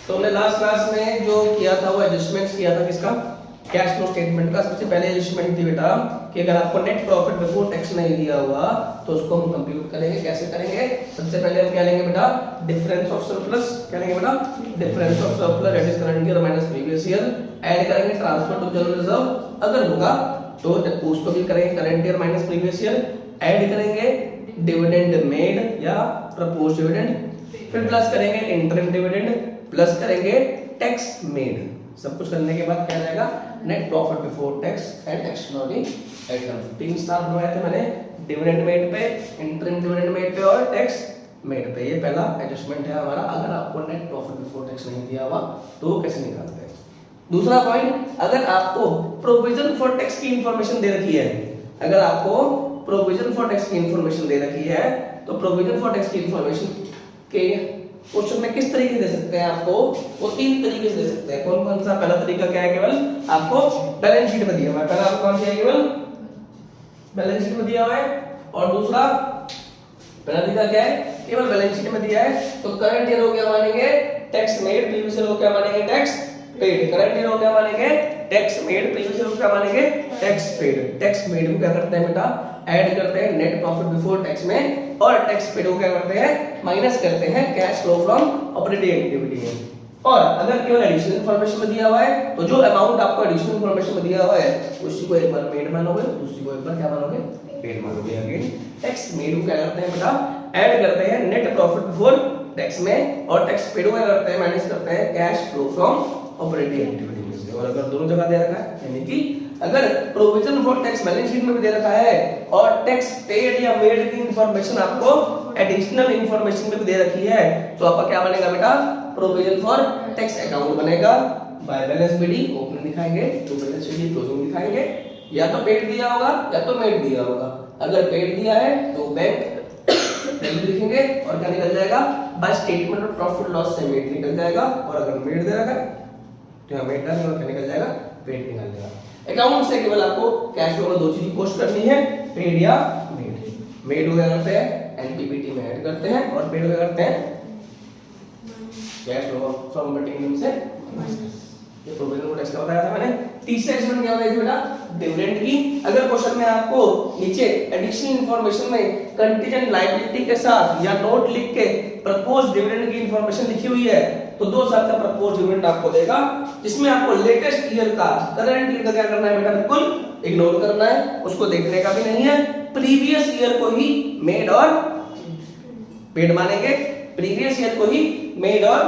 तो हमने last class में जो किया था वो एडजस्टमेंट्स किया था किसका, कैश फ्लो स्टेटमेंट का। सबसे पहले एडजस्टमेंट थी बेटा कि अगर आपको नेट प्रॉफिट बिफोर टैक्स नहीं दिया हुआ तो उसको हम कंप्यूट करेंगे। कैसे करेंगे? सबसे पहले हम क्या लेंगे बेटा, डिफरेंस ऑफ सरप्लस। क्या लेंगे बेटा? Difference of surplus that is current year minus previous year. Add करेंगे ट्रांसफर टू जनरल रिजर्व अगर होगा तो उसको भी करेंगे current year minus previous year. Add करेंगे डिविडेंड मेड या प्रपोज्ड डिविडेंड, फिर प्लस करेंगे इंटरिम डिविडेंड, प्लस करेंगे टैक्स मेड। सब कुछ करने के बाद क्या जाएगा, net profit before tax and extraordinary item. 3 star बनवाए थे मैंने, डिविडेंड मेड पे, इंटरिम डिविडेंड मेड पे और टैक्स मेड पे। ये पहला एडजस्टमेंट है हमारा। अगर आपको नेट प्रॉफिट बिफोर टैक्स नहीं दिया हुआ तो कैसे निकालते हैं। दूसरा पॉइंट, अगर आपको प्रोविजन फॉर टैक्स की इंफॉर्मेशन दे रखी है, अगर आपको प्रोविजन फॉर टैक्स की इंफॉर्मेशन दे रखी है तो प्रोविजन फॉर टैक्स की इंफॉर्मेशन के क्वेश्चन में किस तरीके दे सकते हैं आपको, वो 3 तरीके से दे सकते हैं। कौन कौन सा? पहला तरीका क्या है, केवल आपको बैलेंस शीट में दिया हुआ है। पहला आपको कौन सा है, केवल बैलेंस शीट में दिया हुआ है। और दूसरा पहला तरीका क्या है, केवल बैलेंस शीट में दिया है तो करंट ईयर हो क्या मानेंगे, टैक्स मेड, प्रीवियस ईयर हो क्या मानेंगे, टैक्स पेड। करंट ईयर हो क्या मानेंगे, टैक्स मेड, प्रीवियस ईयर हो क्या मानेंगे, टैक्स पेड। टैक्स मेड को क्या करते हैं बेटा, ऐड करते हैं नेट प्रॉफिट बिफोर टैक्स में, और टैक्स पेड को क्या करते हैं, माइनस करते हैं cash flow from operating activity में। और अगर केवल एडिशनल इंफॉर्मेशन में दिया हुआ है तो जो अमाउंट आपको एडिशनल इंफॉर्मेशन में दिया हुआ है उसी को एक बार पेड मानोगे, दूसरी को एक बार क्या मानोगे, पेड मानोगे। अगेन टैक्स मेड को क्या करते हैं बेटा, ऐड करते हैं नेट प्रॉफिट बिफोर टैक्स में, और टैक्स पेड को क्या करते हैं, माइनस करते हैं cash flow from operating activity में से। और अगर दोनों जगह दे रखा है, यानी कि अगर provision for tax balance sheet में भी दे रखा है और टैक्स पेड या मेड की इंफॉर्मेशन आपको एडिशनल इंफॉर्मेशन में भी दे रखी है तो आपका क्या बनेगा बेटा, प्रोविजन फॉर टैक्स अकाउंट बनेगा। बाय बैलेंस बीडी ओपनिंग दिखाएंगे, टू बैलेंस बीडी क्लोजिंग दिखाएंगे। या तो पेड दिया होगा या तो मेड दिया होगा। अगर पेड दिया है तो बैंक वैल्यू लिखेंगे और क्या निकल जाएगा, by statement of profit loss से मेड निकल जाएगा। और अगर मेड दे रखा है तो यहाँ मेड डालेंगे और क्या निकल जाएगा, पेड निकल जाएगा। अकाउंट से केवल आपको कैश फ्लो में 2 चीज पोस्ट करनी है, पेड या मेड। मेड को क्या करते हैं, एनपीबीटी में ऐड करते हैं, और पेड को क्या करते हैं, कैश फ्लो फ्रॉम ऑपरेटिंग से। ये प्रोविजन फॉर टैक्स का बताया था मैंने। तीसरा एडजस्टमेंट क्या बताई थी बेटा, डिविडेंड की। अगर क्वेश्चन में आपको नीचे एडिशनल इंफॉर्मेशन में कंटीजेंट लायबिलिटी के साथ या नोट लिख के प्रपोज्ड डिविडेंड की इंफॉर्मेशन लिखी हुई है तो 2 साल का प्रपोज्ड डिविडेंड आपको देगा, जिसमें आपको लेटेस्ट ईयर का, करंट ईयर का क्या करना है बेटा, बिल्कुल इग्नोर करना है, उसको देखने का भी नहीं है। प्रीवियस ईयर को ही मेड और पेड मानेंगे, प्रीवियस ईयर को ही मेड और